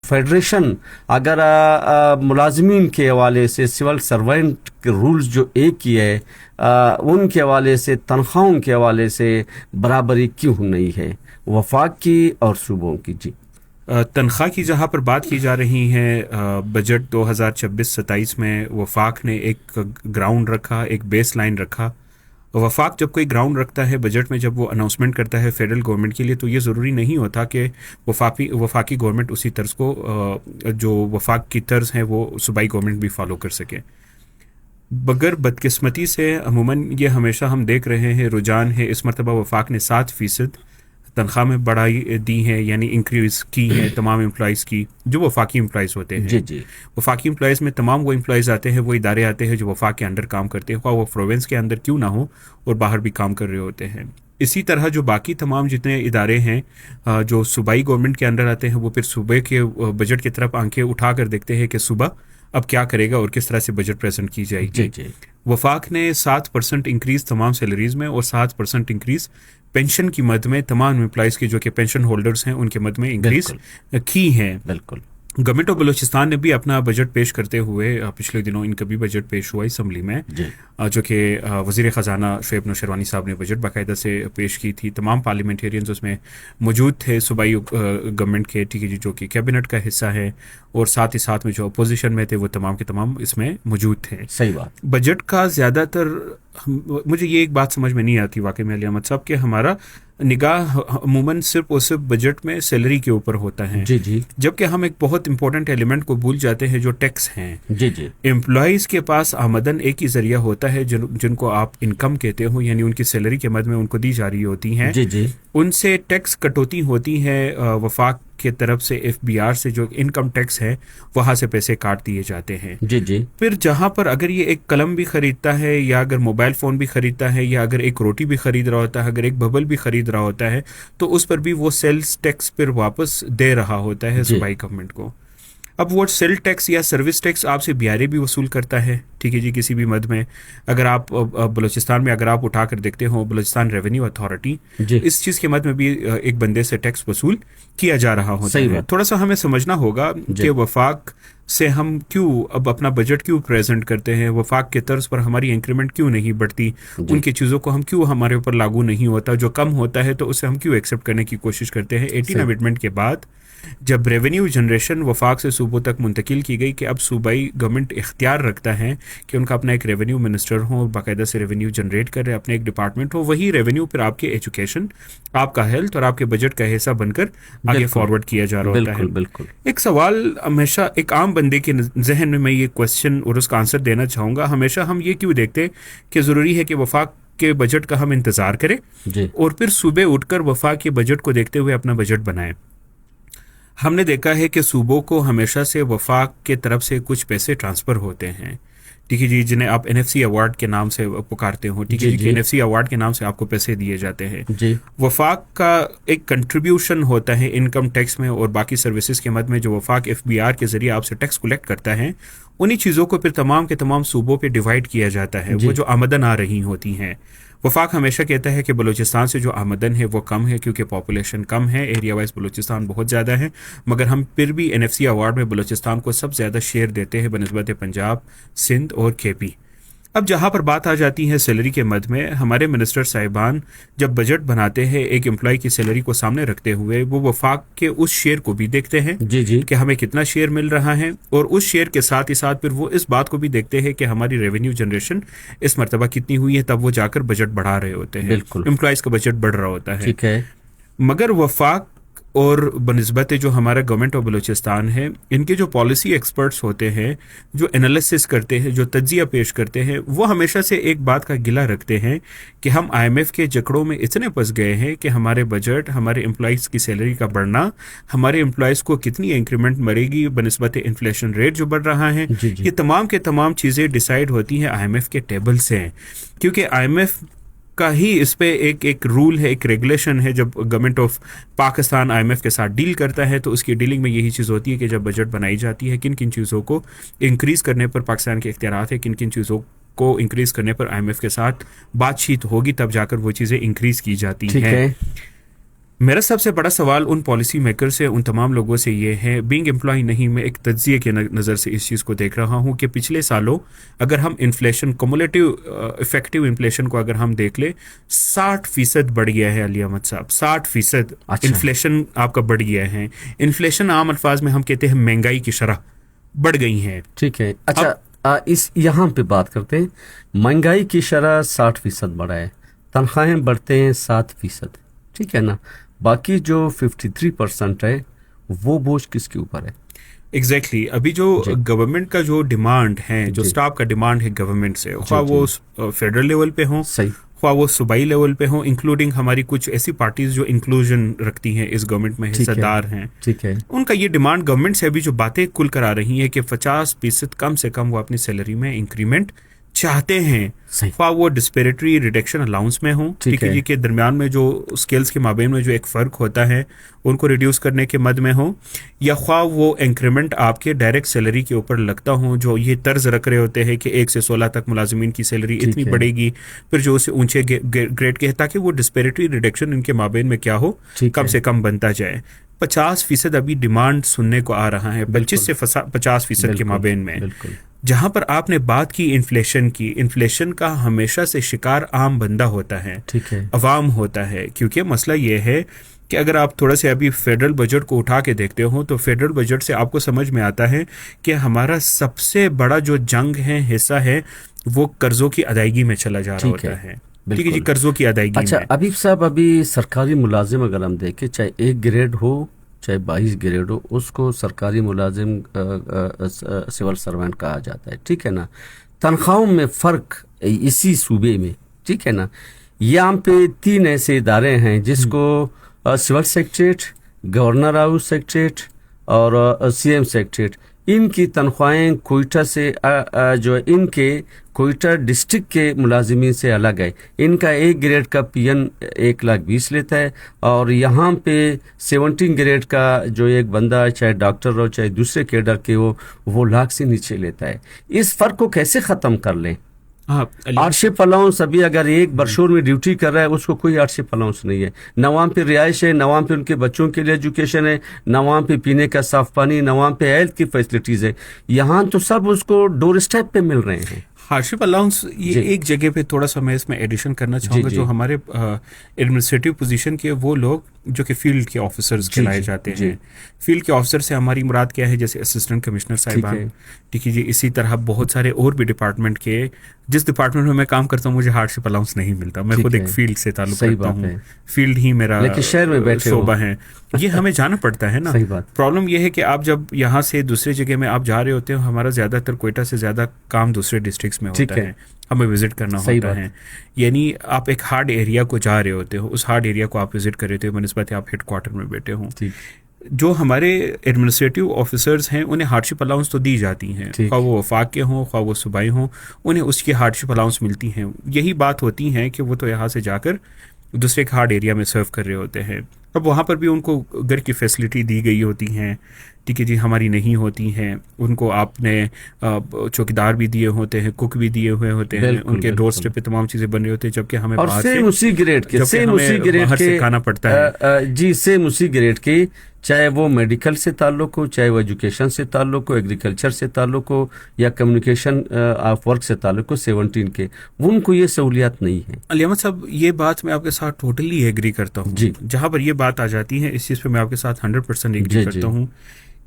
Federation अगर मुलाजमीन के हवाले से सिविल सर्वेंट के रूल्स जो एक ही है उनके हवाले से तनख्वाहों के हवाले से बराबरी क्यों नहीं है वफाक की और सूबों की? जी, तनख्वाह की जहाँ पर बात की जा रही है, बजट 2026-27 में वफाक ने एक ग्राउंड रखा, एक बेस लाइन रखा। वफाक जब कोई ग्राउंड रखता है बजट में, जब वो अनाउंसमेंट करता है फेडरल गवर्नमेंट के लिए, तो ये ज़रूरी नहीं होता कि वफाकी गवर्नमेंट उसी तर्ज को जो वफाक की तर्ज है वो सूबाई गवर्नमेंट भी फॉलो कर सके। मगर बदकिस्मती से अमूमन ये हमेशा हम देख रहे हैं, रुझान है इस मरतबा वफाक ने 7% तनख्वाह में बढ़ाई दी है, यानी इंक्रीज़ की है तमाम एम्प्लॉइज़ की जो वफाकी एम्प्लॉइज़ होते हैं। जी जी, वफाकी एम्प्लॉइज़ में तमाम वो एम्प्लॉइज़ आते हैं, वो इदारे आते हैं जो वफाक के अंडर काम करते हैं, ख्वाह वो प्रोविंस के अंदर क्यों ना हो और बाहर भी काम कर रहे होते हैं। इसी तरह जो बाकी तमाम जितने इदारे हैं जो सूबाई गवर्नमेंट के अंडर आते हैं, वो फिर सूबे के बजट की तरफ आंखें उठा कर देखते हैं कि सूबा अब क्या करेगा और किस तरह से बजट प्रेजेंट की जाएगी। जी जी, वफाक ने 7% इंक्रीज़ तमाम सैलरीज़ में और 7% इंक्रीज़ पेंशन की मद में तमाम एम्प्लॉइज़ की जो कि पेंशन होल्डर्स हैं उनके मद में इंक्रीज़ की हैं। बिल्कुल। गवर्नमेंट ऑफ बलूचिस्तान ने भी अपना बजट पेश करते हुए पिछले दिनों इनका भी बजट पेश हुआ असम्बली में, जो कि वज़ीर ख़जाना शोएब नौशरवानी साहब ने बजट बाकायदा से पेश की थी। तमाम पार्लियामेंटेरियंस उसमें मौजूद थे सूबाई गवर्नमेंट के, ठीक है जी, जो कि कैबिनेट का हिस्सा है, और साथ ही साथ में जो अपोजिशन में थे वो तमाम के तमाम इसमें मौजूद थे। सही बात। बजट का ज़्यादातर मुझे ये एक बात समझ में नहीं आती वाकई में अली अहमद साहब कि हमारा निगाह अमूमन सिर्फ और सिर्फ बजट में सैलरी के ऊपर होता है। जी जी, जबकि हम एक बहुत इंपॉर्टेंट एलिमेंट को भूल जाते हैं जो टैक्स हैं। जी जी, एम्प्लॉइज़ के पास आमदन एक ही जरिया होता है जिनको आप इनकम कहते हो, यानी उनकी सैलरी के मद में उनको दी जा रही होती हैं। जी जी, उनसे टैक्स कटौती होती है वफाक के तरफ से, FBR से जो इनकम टैक्स है वहाँ से पैसे काट दिए जाते हैं। जी जी, फिर जहाँ पर अगर ये एक कलम भी खरीदता है, या अगर मोबाइल फ़ोन भी खरीदता है, या अगर एक रोटी भी खरीद रहा होता है, अगर एक बबल भी खरीद रहा होता है, तो उस पर भी वो सेल्स टैक्स फिर वापस दे रहा होता है सूबाई गवर्नमेंट को। अब वो सेल टैक्स या सर्विस टैक्स आपसे BRA भी वसूल करता है, ठीक है जी, किसी भी मद में। अगर आप बलूचिस्तान में अगर आप उठा कर देखते हो, बलूचिस्तान रेवेन्यू अथॉरिटी, इस चीज़ के मद में भी एक बंदे से टैक्स वसूल किया जा रहा होता है। थोड़ा सा हमें समझना होगा कि वफाक से हम क्यों अब अपना बजट क्यों प्रेजेंट करते हैं, वफाक के तर्ज पर हमारी इंक्रीमेंट क्यों नहीं बढ़ती, उनकी चीज़ों को हम क्यों हमारे ऊपर लागू नहीं होता, जो कम होता है तो उसे हम क्यों एक्सेप्ट करने की कोशिश करते हैं। 18 अमेंडमेंट के बाद जब रेवेन्यू जनरेशन वफाक से सूबों तक मुंतकिल की गई कि अब सूबाई गवर्नमेंट इख्तियार रखता है कि उनका अपना एक रेवेन्यू मिनिस्टर हो और बाकायदा से रेवेन्यू जनरेट कर रहे, अपने एक डिपार्टमेंट हो, वही रेवेन्यू फिर आपके एजुकेशन, आपका हेल्थ और आपके बजट का हिस्सा बनकर आगे फॉरवर्ड किया जा रहा होता है। बिल्कुल। एक सवाल हमेशा एक आम बंदे के जहन में मैं ये क्वेश्चन और उसका आंसर देना चाहूँगा, हमेशा हम ये क्यों देखते कि ज़रूरी है कि वफाक के बजट का हम इंतज़ार करें और फिर सुबह उठकर वफाक के बजट को देखते हुए अपना बजट बनाएं। हमने देखा है कि सूबों को हमेशा से वफाक के तरफ से कुछ पैसे ट्रांसफ़र होते हैं, ठीक है जी, जिन्हें आप NFC अवार्ड के नाम से पुकारते हो, ठीक है जी, NFC अवार्ड के नाम से आपको पैसे दिए जाते हैं जी। वफाक का एक कंट्रीब्यूशन होता है इनकम टैक्स में और बाकी सर्विसेज के मद में, जो वफाक FBR के जरिए आपसे टैक्स कलेक्ट करता है, उन्हीं चीज़ों को फिर तमाम के तमाम सूबों पे डिवाइड किया जाता है, वो जो आमदन आ रही होती हैं। वफाक हमेशा कहता है कि बलूचिस्तान से जो आमदन है वो कम है क्योंकि पॉपुलेशन कम है, एरिया वाइज बलूचिस्तान बहुत ज़्यादा है, मगर हम फिर भी NFC अवार्ड में बलूचिस्तान को सबसे ज़्यादा शेयर देते हैं बनिस्बत पंजाब, सिंध और KP। अब जहाँ पर बात आ जाती है सैलरी के मद में, हमारे मिनिस्टर साहिबान जब बजट बनाते हैं एक एम्प्लॉय की सैलरी को सामने रखते हुए, वो वफाक के उस शेयर को भी देखते हैं जी कि हमें कितना शेयर मिल रहा है, और उस शेयर के साथ ही साथ फिर वो इस बात को भी देखते हैं कि हमारी रेवेन्यू जनरेशन इस मरतबा कितनी हुई है, तब वो जाकर बजट बढ़ा रहे होते हैं, एम्प्लॉयज़ का बजट बढ़ रहा होता है, ठीक है। मगर वफाक और बनिस्बत जो हमारा गवर्नमेंट ऑफ बलूचिस्तान है, इनके जो पॉलिसी एक्सपर्ट्स होते हैं, जो एनालिसिस करते हैं, जो तज्जिया पेश करते हैं, वो हमेशा से एक बात का गिला रखते हैं कि हम IMF के जकड़ों में इतने फंस गए हैं कि हमारे बजट, हमारे एम्प्लॉइज़ की सैलरी का बढ़ना, हमारे एम्प्लॉइज़ को कितनी इंक्रीमेंट मरेगी बनिस्बत इन्फ्लेशन रेट जो बढ़ रहा है, ये तमाम के तमाम चीज़ें डिसाइड होती हैं IMF के टेबल से, क्योंकि IMF का ही इस पे एक रूल है, एक रेगुलेशन है। जब गवर्नमेंट ऑफ पाकिस्तान IMF के साथ डील करता है तो उसकी डीलिंग में यही चीज़ होती है कि जब बजट बनाई जाती है, किन किन चीज़ों को इंक्रीज़ करने पर पाकिस्तान के इख्तियारात है, किन किन चीज़ों को इंक्रीज़ करने पर IMF के साथ बातचीत होगी, तब जाकर वो चीज़ें इंक्रीज़ की जाती हैं। मेरा सबसे बड़ा सवाल उन पॉलिसी मेकर से, उन तमाम लोगों से ये है, बीइंग एम्प्लॉय नहीं, मैं एक तज्जिए के नज़र से इस चीज़ को देख रहा हूँ कि पिछले सालों अगर हम इन्फ्लेशन, कमुलेटिव इफेक्टिव इन्फ्लेशन को अगर हम देख ले, 60% बढ़ गया है अली अहमद साहब, 60% इन्फ्लेशन आपका बढ़ गया है। इन्फ्लेशन आम अल्फाज में हम कहते हैं महंगाई की शरह बढ़ गई है। ठीक है, अच्छा इस यहाँ पे बात करते हैं, महंगाई की शरह 60% बढ़ा है, तनख्वाहें बढ़ते हैं 7%, ठीक है ना, बाकी जो 53% है वो बोझ किसके ऊपर है? एग्जैक्टली अभी जो गवर्नमेंट का जो डिमांड है, जो स्टाफ का डिमांड है गवर्नमेंट से, ख्वाह वो फेडरल लेवल पे हो, ख्वाह वो सूबाई लेवल पे हो, इंक्लूडिंग हमारी कुछ ऐसी पार्टीज जो इंक्लूजन रखती हैं, इस गवर्नमेंट में हिस्सेदार हैं, ठीक है, उनका ये डिमांड गवर्नमेंट से अभी जो बातें खुल कर आ रही हैं कि 50% कम से कम वो अपनी सैलरी में इंक्रीमेंट चाहते हैं, ख्वाह वो डिस्पेरिटरी रिडक्शन अलाउंस में हो, ठीक है जी, के दरमियान में जो स्केल्स के माबेन में जो एक फ़र्क होता है उनको रिड्यूस करने के मद में हो, या ख्वाह वो इंक्रीमेंट आपके डायरेक्ट सैलरी के ऊपर लगता हो, जो ये तर्ज रख रहे होते हैं कि 1 से 16 तक मुलाजिमीन की सैलरी इतनी बढ़ेगी, फिर जो उसे ऊंचे ग्रेड के, ताकि वो डिस्पेरिटरी रिडक्शन इनके माबेन में क्या हो, कम से कम बनता जाए। 50% अभी डिमांड सुनने को आ रहा है, 25 से 50% के माबेन में। जहां पर आपने बात की इन्फ्लेशन की, इन्फ्लेशन का हमेशा से शिकार आम बंदा होता है, ठीक है, अवाम होता है, क्योंकि मसला ये है कि अगर आप थोड़ा से अभी फेडरल बजट को उठा के देखते हो तो फेडरल बजट से आपको समझ में आता है कि हमारा सबसे बड़ा जो जंग है, हिस्सा है, वो कर्जों की अदायगी में चला जा रहा होता है। ठीक है जी, कर्जों की अदायगी। अच्छा अभी साहब, अभी सरकारी मुलाजिम अगर हम देखें, चाहे 1 ग्रेड हो चाहे 22 ग्रेड हो, उसको सरकारी मुलाजिम सिविल सर्वेंट कहा जाता है, ठीक है ना। तनख्वाहों में फ़र्क इसी सूबे में, ठीक है ना, यहाँ पे 3 ऐसे इदारे हैं जिसको civil secretariat, governor house secretariat और सीएम सेक्रेटरीट, इनकी तनख्वाहें कोयटा से जो इनके कोयटा डिस्ट्रिक्ट के मुलाजिमीन से अलग है। इनका 1 ग्रेड का पीएन 1,20,000 लेता है, और यहाँ पे 17 ग्रेड का जो एक बंदा, चाहे डॉक्टर हो चाहे दूसरे कैडर के हो, वो लाख से नीचे लेता है। इस फर्क को कैसे ख़त्म कर लें? हार्डशिप अलाउंस, अभी अगर एक बरशोर में ड्यूटी कर रहा है उसको कोई हार्डशिप अलाउंस नहीं है, न वहाँ पे रिहाइश है, न वहाँ पे उनके बच्चों के लिए एजुकेशन है, न वहाँ पे पीने का साफ पानी, न वहाँ पे हेल्थ की फैसिलिटीज़ है। यहाँ तो सब उसको डोर स्टेप पे मिल रहे हैं। हार्डशिप अलाउंस ये एक जगह पे थोड़ा सा मैं इसमें एडिशन करना चाहूँगा, जो हमारे एडमिनिस्ट्रेटिव पोजीशन के वो लोग जो कि फील्ड के ऑफिसर्स कहलाए जाते हैं। फील्ड के ऑफिसर से हमारी मुराद क्या है, जैसे असिस्टेंट कमिश्नर साहिबान, ठीक है जी, इसी तरह बहुत सारे और भी डिपार्टमेंट के, जिस डिपार्टमेंट में मैं काम करता हूँ मुझे हार्डशिप अलाउंस नहीं मिलता। मैं खुद एक फील्ड से ताल्लुक रखता हूँ, फील्ड ही मेरा शहर में शोबा है, ये हमें जाना पड़ता है ना। प्रॉब्लम ये है कि आप जब यहाँ से दूसरी जगह में आप जा रहे होते हो, हमारा ज़्यादातर कोयटा से ज़्यादा काम दूसरे डिस्ट्रिक्ट्स में होता है, हमें विजिट करना होता है। यानी आप एक हार्ड एरिया को जा रहे होते हो, उस हार्ड एरिया को आप विजिट कर रहे होते हो बनिस्बत आप हेड क्वार्टर में बैठे हो। जो हमारे एडमिनिस्ट्रेटिव ऑफिसर्स हैं उन्हें हार्डशिप अलाउंस तो दी जाती हैं, ख्वाह वो वफाक के हों ख्वाह वो सूबाई हों, उन्हें उसकी हार्डशिप अलाउंस मिलती हैं। यही बात होती है कि वो तो यहाँ से जाकर दूसरे एक हार्ड एरिया में सर्व कर रहे होते हैं, अब वहाँ पर भी उनको घर की फैसिलिटी दी गई होती हैं, ठीक है जी, हमारी नहीं होती हैं। उनको आपने चौकीदार भी दिए होते हैं, कुक भी दिए हुए होते हैं, उनके डोर स्टेप पे तमाम चीज़ें बन रही होती हैं, जबकि हमें और सेम उसी ग्रेड के से खाना पड़ता है। जी, सेम उसी ग्रेड के, चाहे वो मेडिकल से ताल्लुक हो, चाहे वो एजुकेशन से ताल्लुक हो, एग्रीकल्चर से ताल्लुक हो, या कम्युनिकेशन ऑफ वर्क से ताल्लुक हो, 17 के, उनको ये सहूलियात नहीं है। अली अहमद साहब, ये बात मैं आपके साथ टोटली एग्री करता हूँ जी। जहाँ पर ये बात आ जाती है, इस चीज़ पे मैं आपके साथ 100% एग्री करता हूँ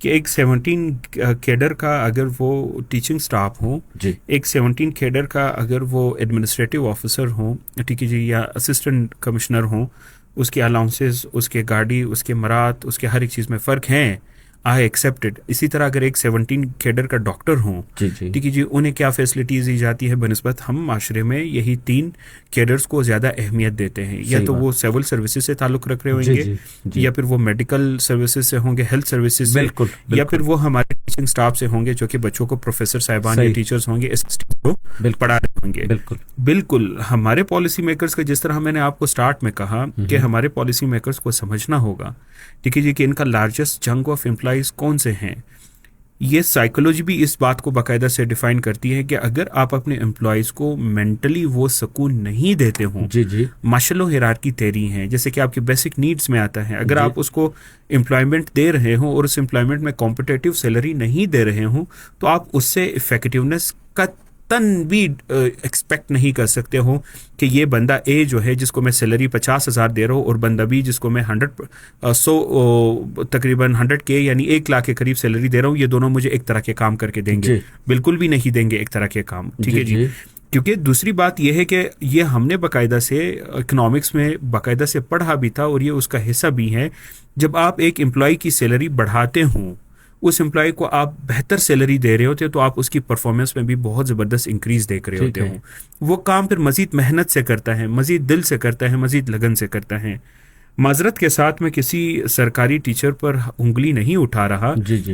कि एक 17 कैडर का अगर वो टीचिंग स्टाफ हो, एक 17 कैडर का अगर वो एडमिनिस्ट्रेटिव ऑफिसर हो, ठीक है जी, या असिस्टेंट कमिश्नर हो, उसके अलाउंसेस, उसके गाड़ी, उसके मरात, उसके हर एक चीज़ में फ़र्क हैं, आई एक्सेप्टेड। इसी तरह अगर एक 17 कैडर का डॉक्टर हो, ठीक है जी, उन्हें क्या फैसिलिटीज़ दी जाती है बनिस्बत हम माशरे में यही 3 कैडर्स को ज़्यादा अहमियत देते हैं। या तो वो सिविल सर्विसेज से ताल्लुक़ रख रहे होंगे, या फिर वो मेडिकल सर्विसेज से होंगे, हेल्थ सर्विसेज से, या फिर वो हमारे टीचिंग स्टाफ से होंगे जो कि बच्चों को प्रोफेसर साहिबान या टीचर्स होंगे, इस को पढ़ा रहे होंगे। बिल्कुल हमारे पॉलिसी मेकर्स का, जिस तरह मैंने आपको स्टार्ट में कहा कि हमारे पॉलिसी मेकर्स को समझना होगा, ठीक है जी, कि इनका लार्जेस्ट चंक ऑफ एम्प्लॉइज कौन से हैं। یہ سائیکولوجی بھی اس بات کو باقاعدہ سے ڈیفائن کرتی ہے کہ اگر آپ اپنے امپلائیز کو مینٹلی وہ سکون نہیں دیتے ہوں، ماشلو ہیرارکی تھیوری ہے جیسے کہ آپ کی بیسک نیڈز میں آتا ہے، اگر آپ اس کو امپلائمنٹ دے رہے ہوں اور اس امپلائمنٹ میں کمپٹیٹیو سیلری نہیں دے رہے ہوں تو آپ اس سے افیکٹونیس کا تن بھی ایکسپیکٹ نہیں کر سکتے ہو کہ یہ بندہ اے جو ہے جس کو میں سیلری 50,000 دے رہا ہوں اور بندہ بی جس کو میں تقریباً 100K یعنی 1 لاکھ کے قریب سیلری دے رہا ہوں، یہ دونوں مجھے ایک طرح کے کام کر کے دیں گے، بالکل بھی نہیں دیں گے ایک طرح کے کام، ٹھیک ہے جی۔ کیونکہ دوسری بات یہ ہے کہ یہ ہم نے باقاعدہ سے اکنامکس میں باقاعدہ سے پڑھا بھی تھا اور یہ اس کا حصہ بھی ہے، جب آپ ایک امپلائی کی سیلری بڑھاتے ہوں، اس امپلائی کو آپ بہتر سیلری دے رہے ہوتے تو آپ اس کی پرفارمنس میں بھی بہت زبردست انکریز دیکھ رہے ہوتے ہوں، وہ کام پھر مزید محنت سے کرتا ہے، مزید دل سے کرتا ہے، مزید لگن سے کرتا ہے۔ معذرت کے ساتھ میں کسی سرکاری ٹیچر پر انگلی نہیں اٹھا رہا،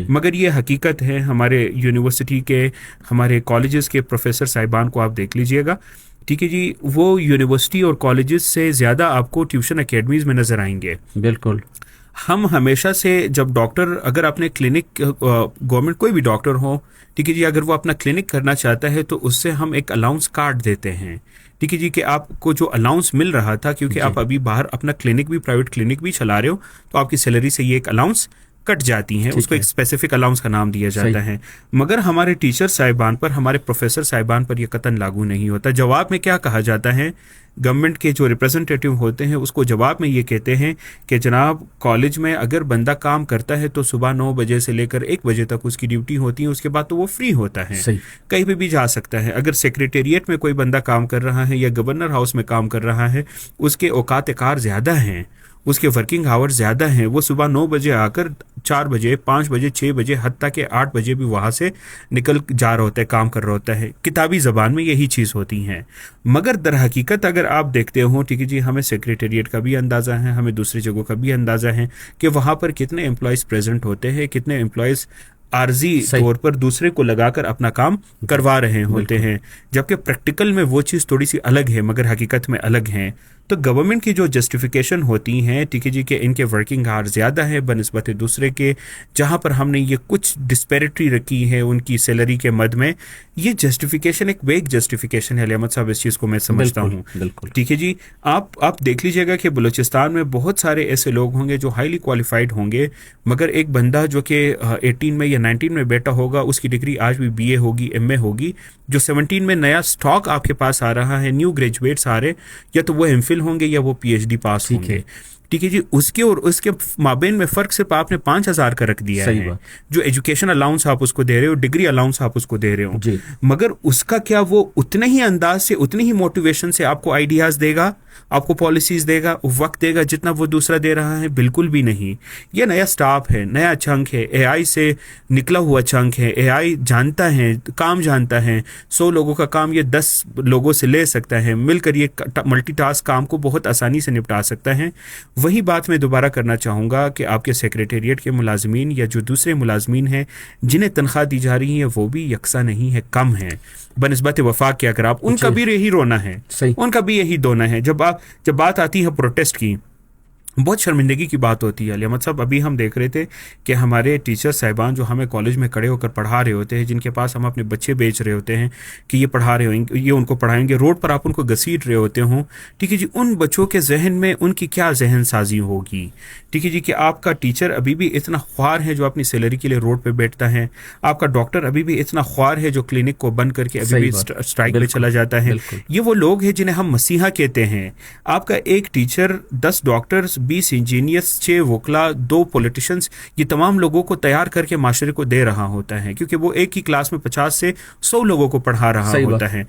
مگر یہ حقیقت ہے، ہمارے یونیورسٹی کے، ہمارے کالجز کے پروفیسر صاحبان کو آپ دیکھ لیجئے گا، ٹھیک ہے جی، وہ یونیورسٹی اور کالجز سے زیادہ آپ کو ٹیوشن اکیڈمیز میں نظر آئیں گے۔ بالکل، ہم ہمیشہ سے جب ڈاکٹر اگر اپنے کلینک، گورنمنٹ کوئی بھی ڈاکٹر ہو، ٹھیک ہے جی، اگر وہ اپنا کلینک کرنا چاہتا ہے تو اس سے ہم ایک الاؤنس کارڈ دیتے ہیں، ٹھیک ہے جی، کہ آپ کو جو الاؤنس مل رہا تھا کیونکہ آپ ابھی باہر اپنا کلینک بھی، پرائیویٹ کلینک بھی چلا رہے ہو تو آپ کی سیلری سے یہ ایک الاؤنس کٹ جاتی ہیں، اس کو ایک اسپیسیفک الاؤنس کا نام دیا جاتا ہے، مگر ہمارے ٹیچر صاحبان پر، ہمارے پروفیسر صاحبان پر یہ قطعاً لاگو نہیں ہوتا۔ جواب میں کیا کہا جاتا ہے، گورنمنٹ کے جو ریپرزنٹیٹیو ہوتے ہیں اس کو جواب میں یہ کہتے ہیں کہ جناب کالج میں اگر بندہ کام کرتا ہے تو صبح 9 بجے سے لے کر 1 بجے تک اس کی ڈیوٹی ہوتی ہے، اس کے بعد تو وہ فری ہوتا ہے، کہیں پہ بھی جا سکتا ہے۔ اگر سیکریٹریٹ میں کوئی بندہ کام کر رہا ہے یا گورنر ہاؤس میں کام کر رہا ہے، اس کے اوقات کار زیادہ ہیں، اس کے ورکنگ آور زیادہ ہیں، وہ صبح 9 بجے آ کر 4 بجے 5 بجے 6 بجے حتیٰ کہ 8 بجے بھی وہاں سے نکل جا رہا ہوتا ہے، کام کر رہا ہوتا ہے۔ کتابی زبان میں یہی چیز ہوتی ہیں، مگر در حقیقت اگر آپ دیکھتے ہوں، ٹھیک ہے جی، ہمیں سیکریٹریٹ کا بھی اندازہ ہے، ہمیں دوسری جگہوں کا بھی اندازہ ہے کہ وہاں پر کتنے امپلائیز پریزنٹ ہوتے ہیں، کتنے امپلائیز عارضی طور پر دوسرے کو لگا کر اپنا کام کروا رہے ہوتے ہیں، جبکہ پریکٹیکل میں وہ چیز تھوڑی سی الگ ہے مگر حقیقت میں الگ ہیں۔ تو گورنمنٹ کی جو جسٹیفیکیشن ہوتی ہیں، ٹھیک ہے جی، کہ ان کے ورکنگ آور زیادہ ہے بنسبت دوسرے کے، جہاں پر ہم نے یہ کچھ ڈسپیرٹی رکھی ہے ان کی سیلری کے مد میں، یہ جسٹیفیکیشن ایک ویگ جسٹیفیکیشن ہے۔ علی احمد صاحب، اس چیز کو میں سمجھتا ہوں، ٹھیک ہے جی۔ آپ دیکھ لیجئے گا کہ بلوچستان میں بہت سارے ایسے لوگ ہوں گے جو ہائیلی کوالیفائڈ ہوں گے، مگر ایک بندہ جو کہ 18 میں یا 19 میں بیٹا ہوگا، اس کی ڈگری آج بھی BA ہوگی، MA ہوگی، جو 17 میں نیا سٹاک آپ کے پاس آ رہا ہے، نیو گریجویٹس آ رہے، یا تو وہ MPhil ہوں گے یا وہ PhD پاس ہوں گے، ٹھیک ہے جی۔ اس کے اور اس کے مابین میں فرق صرف آپ نے 5,000 کا رکھ دیا ہے، جو ایجوکیشن الاؤنس آپ اس کو دے رہے ہو، ڈگری الاؤنس آپ اس کو دے رہے ہو، مگر اس کا کیا وہ اتنے ہی انداز سے، اتنی ہی موٹیویشن سے آپ کو آئیڈیاز دے گا، آپ کو پالیسیز دے گا، وقت دے گا جتنا وہ دوسرا دے رہا ہے؟ بالکل بھی نہیں۔ یہ نیا سٹاف ہے، نیا چنک ہے، AI سے نکلا ہوا چنک ہے، AI جانتا ہے، کام جانتا ہے، 100 لوگوں کا کام یہ 10 لوگوں سے لے سکتا ہے، مل کر یہ ملٹی ٹاسک کام کو بہت آسانی سے نپٹا سکتا ہے۔ وہی بات میں دوبارہ کرنا چاہوں گا کہ آپ کے سیکریٹریٹ کے ملازمین یا جو دوسرے ملازمین ہیں جنہیں تنخواہ دی جا رہی ہے وہ بھی یکساں نہیں ہے، کم ہیں بنسبت وفاق کے۔ اگر آپ ان کا بھی یہی رونا ہے، ان کا بھی یہی دونا ہے۔ جب بات آتی ہے پروٹیسٹ کی، بہت شرمندگی کی بات ہوتی ہے۔ علی احمد صاحب، ابھی ہم دیکھ رہے تھے کہ ہمارے ٹیچر صاحبان جو ہمیں کالج میں کھڑے ہو کر پڑھا رہے ہوتے ہیں، جن کے پاس ہم اپنے بچے بیچ رہے ہوتے ہیں کہ یہ پڑھا رہے ہوئیں گے، یہ ان کو پڑھائیں گے، روڈ پر آپ ان کو گھسیٹ رہے ہوتے ہوں، ٹھیک ہے جی، ان بچوں کے ذہن میں ان کی کیا ذہن سازی ہوگی، ٹھیک ہے جی، کہ آپ کا ٹیچر ابھی بھی اتنا خوار ہے جو اپنی سیلری کے لیے روڈ پہ بیٹھتا ہے، آپ کا ڈاکٹر ابھی بھی اتنا خوار ہے جو کلینک کو بند کر کے ابھی بھی اسٹرائک پہ چلا جاتا ہے۔ یہ وہ لوگ ہیں جنہیں ہم مسیحا کہتے ہیں۔ آپ کا ایک ٹیچر 10 ڈاکٹرز، 20 انجینئر، 6 وکلا، 2 پولیٹیشنز، یہ تمام لوگوں کو تیار کر کے معاشرے کو دے رہا ہوتا ہے، کیونکہ وہ ایک ہی کلاس میں 50 سے 100 لوگوں کو پڑھا رہا ہوتا ہے۔